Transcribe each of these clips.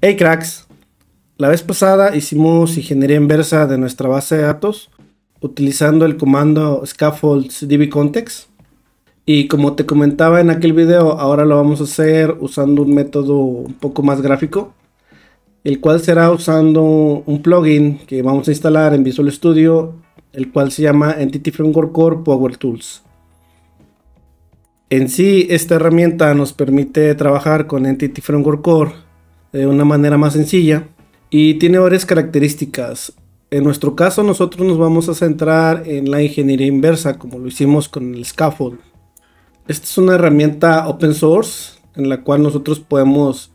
Hey cracks, la vez pasada hicimos ingeniería inversa de nuestra base de datos utilizando el comando scaffolds dbcontext y como te comentaba en aquel video, ahora lo vamos a hacer usando un método un poco más gráfico, el cual será usando un plugin que vamos a instalar en Visual Studio, el cual se llama Entity Framework Core Power Tools. En sí, esta herramienta nos permite trabajar con Entity Framework Core de una manera más sencilla y tiene varias características. En nuestro caso, nosotros nos vamos a centrar en la ingeniería inversa, como lo hicimos con el scaffold. Esta es una herramienta open source en la cual nosotros podemos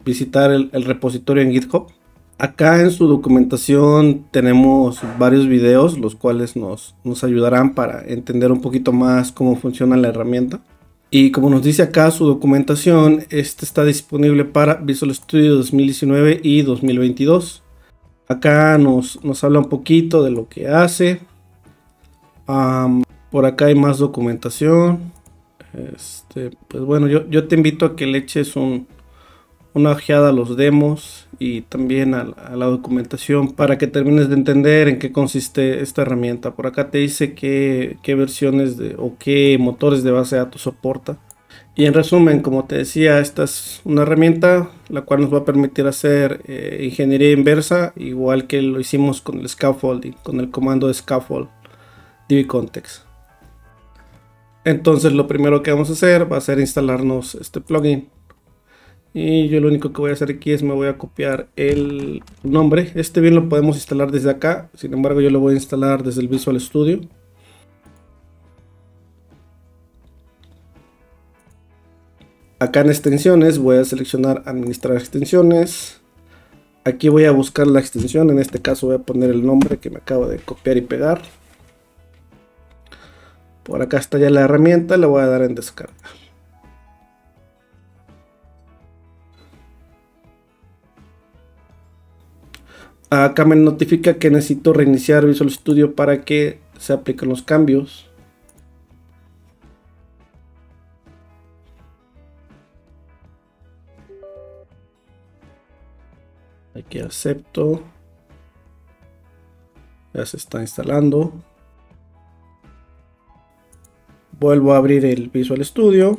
visitar el repositorio en GitHub. Acá en su documentación tenemos varios videos, los cuales nos ayudarán para entender un poquito más cómo funciona la herramienta. Y como nos dice acá su documentación, este está disponible para Visual Studio 2019 y 2022. Acá nos habla un poquito de lo que hace. Por acá hay más documentación. Pues bueno, yo te invito a que le eches una ojeada a los demos y también a la documentación para que termines de entender en qué consiste esta herramienta. Por acá te dice qué versiones o qué motores de base de datos soporta. Y en resumen, como te decía, esta es una herramienta la cual nos va a permitir hacer ingeniería inversa, igual que lo hicimos con el scaffolding, con el comando de scaffold dbcontext. Entonces lo primero que vamos a hacer va a ser instalarnos este plugin. Y yo lo único que voy a hacer aquí es me voy a copiar el nombre. Este bien lo podemos instalar desde acá, sin embargo yo lo voy a instalar desde el Visual Studio. Acá en extensiones voy a seleccionar administrar extensiones. Aquí voy a buscar la extensión, en este caso voy a poner el nombre que me acabo de copiar y pegar. Por acá está ya la herramienta, le voy a dar en descarga. Acá me notifica que necesito reiniciar Visual Studio para que se apliquen los cambios. Aquí acepto. Ya se está instalando. Vuelvo a abrir el Visual Studio.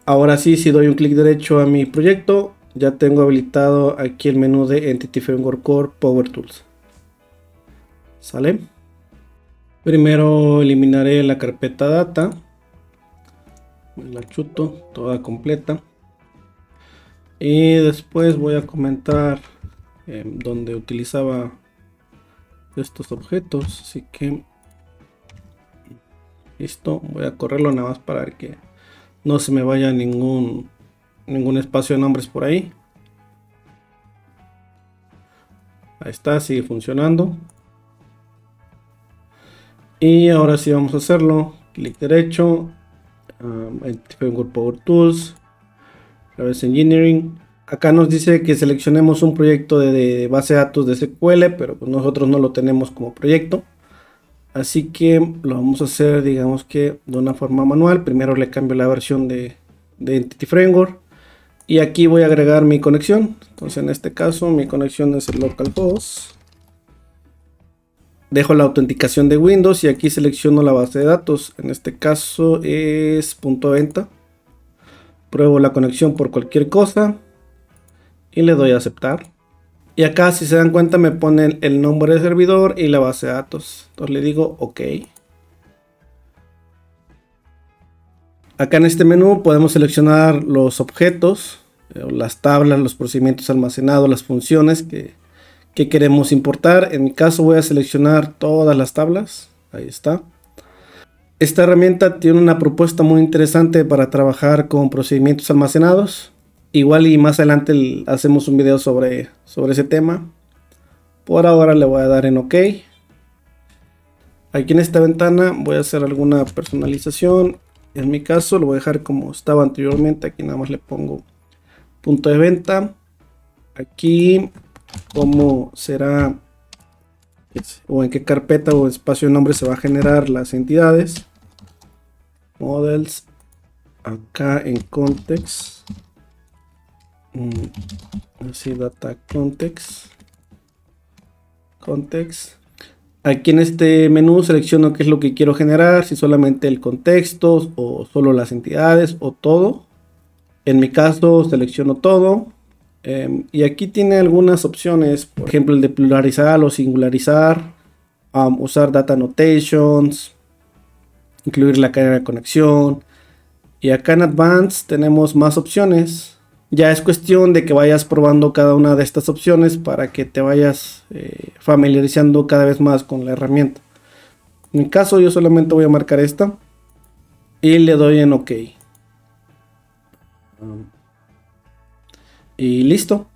Ahora sí, si doy un clic derecho a mi proyecto, ya tengo habilitado aquí el menú de Entity Framework Core Power Tools. ¿Sale? Primero eliminaré la carpeta data. Me la chuto toda completa. Y después voy a comentar donde utilizaba estos objetos. Así que listo. Voy a correrlo nada más para que no se me vaya ningún espacio de nombres por ahí. Ahí está, sigue funcionando. Y ahora sí vamos a hacerlo. Clic derecho. Framework Power Tools. Reverse Engineering. Acá nos dice que seleccionemos un proyecto de base de datos de SQL, pero pues nosotros no lo tenemos como proyecto. Así que lo vamos a hacer, digamos que de una forma manual. Primero le cambio la versión de Entity Framework. Y aquí voy a agregar mi conexión. Entonces en este caso mi conexión es el localhost. Dejo la autenticación de Windows y aquí selecciono la base de datos. En este caso es punto de venta. Pruebo la conexión por cualquier cosa. Y le doy a aceptar. Y acá, si se dan cuenta, me ponen el nombre del servidor y la base de datos. Entonces le digo OK. Acá en este menú podemos seleccionar los objetos, las tablas, los procedimientos almacenados, las funciones que queremos importar. En mi caso voy a seleccionar todas las tablas. Ahí está. Esta herramienta tiene una propuesta muy interesante para trabajar con procedimientos almacenados. Igual y más adelante hacemos un video sobre ese tema. Por ahora le voy a dar en OK. Aquí en esta ventana voy a hacer alguna personalización. En mi caso lo voy a dejar como estaba anteriormente. Aquí nada más le pongo punto de venta. Aquí cómo será o en qué carpeta o espacio de nombre se va a generar las entidades. Models. acá en context, así data context, aquí en este menú selecciono qué es lo que quiero generar, si solamente el contexto o solo las entidades o todo. En mi caso selecciono todo. Y aquí tiene algunas opciones, por ejemplo el de pluralizar o singularizar, usar data annotations, incluir la cadena de conexión. Y acá en Advanced tenemos más opciones. Ya es cuestión de que vayas probando cada una de estas opciones para que te vayas familiarizando cada vez más con la herramienta. En mi caso yo solamente voy a marcar esta y le doy en OK. Y listo.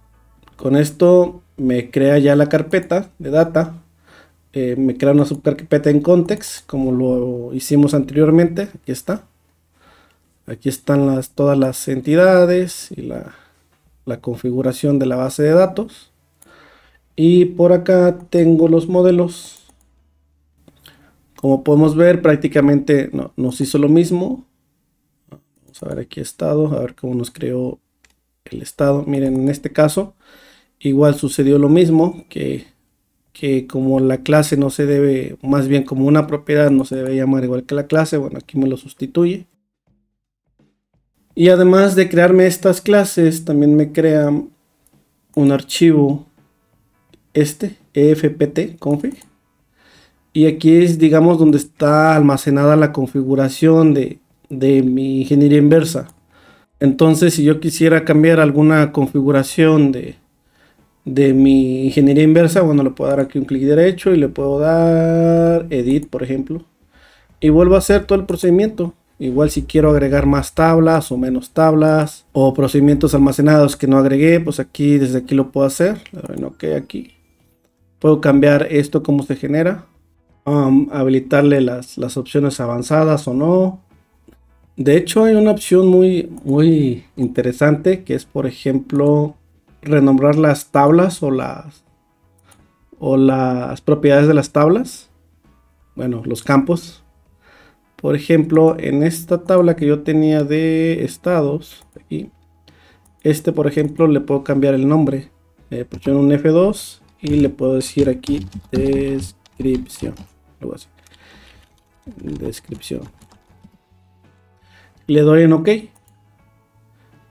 Con esto me crea ya la carpeta de data. Me crea una subcarpeta en context como lo hicimos anteriormente. Aquí está. Aquí están todas las entidades y la configuración de la base de datos. Y por acá tengo los modelos. Como podemos ver, prácticamente nos hizo lo mismo. Vamos a ver aquí estado, a ver cómo nos creó el estado. Miren, en este caso, igual sucedió lo mismo, que como la clase no se debe, más bien como una propiedad no se debe llamar igual que la clase, bueno, aquí me lo sustituye. Y además de crearme estas clases, también me crea un archivo, EFPT config. Y aquí es, digamos, donde está almacenada la configuración de mi ingeniería inversa. Entonces, si yo quisiera cambiar alguna configuración de mi ingeniería inversa, bueno, le puedo dar aquí un clic derecho y le puedo dar Edit, por ejemplo. Y vuelvo a hacer todo el procedimiento. Igual si quiero agregar más tablas o menos tablas o procedimientos almacenados que no agregué, pues aquí desde aquí lo puedo hacer. Le doy en OK aquí. Puedo cambiar esto cómo se genera. Habilitarle las opciones avanzadas o no. De hecho hay una opción muy interesante que es, por ejemplo, renombrar las tablas o las propiedades de las tablas. Bueno, los campos. Por ejemplo, en esta tabla que yo tenía de estados, aquí, por ejemplo, le puedo cambiar el nombre. Presiono un F2 y le puedo decir aquí descripción. Algo así. Descripción. Le doy en OK.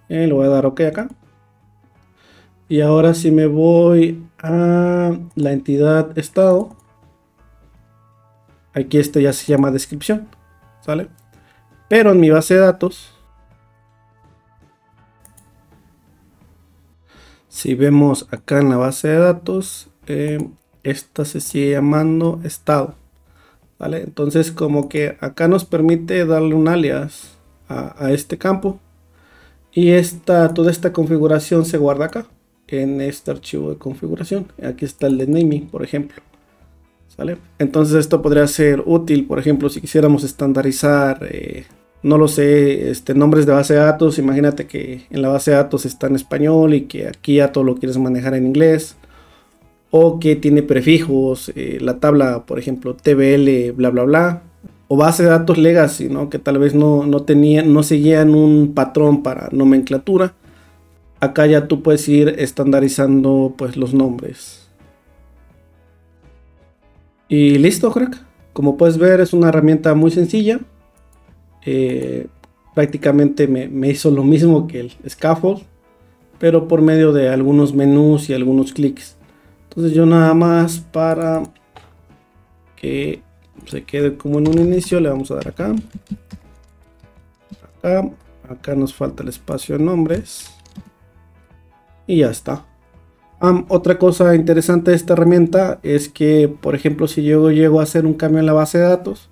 Le voy a dar OK acá. Y ahora si me voy a la entidad estado, aquí esto ya se llama descripción. ¿Sale? Pero en mi base de datos, si vemos acá en la base de datos, esta se sigue llamando estado. ¿Vale? Entonces como que acá nos permite darle un alias a este campo. Y toda esta configuración se guarda acá, en este archivo de configuración. Aquí está el de naming, por ejemplo. ¿Sale? Entonces esto podría ser útil, por ejemplo, si quisiéramos estandarizar, no lo sé, nombres de base de datos. Imagínate que en la base de datos está en español y que aquí ya todo lo quieres manejar en inglés. O que tiene prefijos, la tabla, por ejemplo, TBL, bla, bla, bla. O base de datos legacy, ¿no? Que tal vez no seguían un patrón para nomenclatura. Acá ya tú puedes ir estandarizando pues los nombres. Y listo, crack. Como puedes ver, es una herramienta muy sencilla. Prácticamente me hizo lo mismo que el scaffold, pero por medio de algunos menús y algunos clics. Entonces yo nada más para que se quede como en un inicio, le vamos a dar acá. Acá nos falta el espacio de nombres. Y ya está. Otra cosa interesante de esta herramienta es que, por ejemplo, si yo llego a hacer un cambio en la base de datos,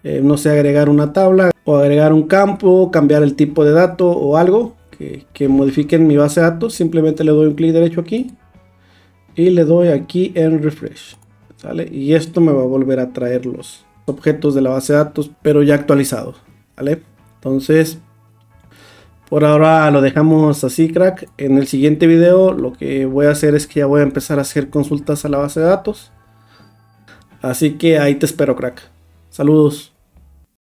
no sé, agregar una tabla o agregar un campo, cambiar el tipo de dato o algo que modifique en mi base de datos, simplemente le doy un clic derecho aquí y le doy aquí en refresh, ¿sale? Y esto me va a volver a traer los objetos de la base de datos, pero ya actualizados, ¿vale? Entonces, por ahora lo dejamos así, crack. En el siguiente video lo que voy a hacer es que ya voy a empezar a hacer consultas a la base de datos. Así que ahí te espero, crack. Saludos.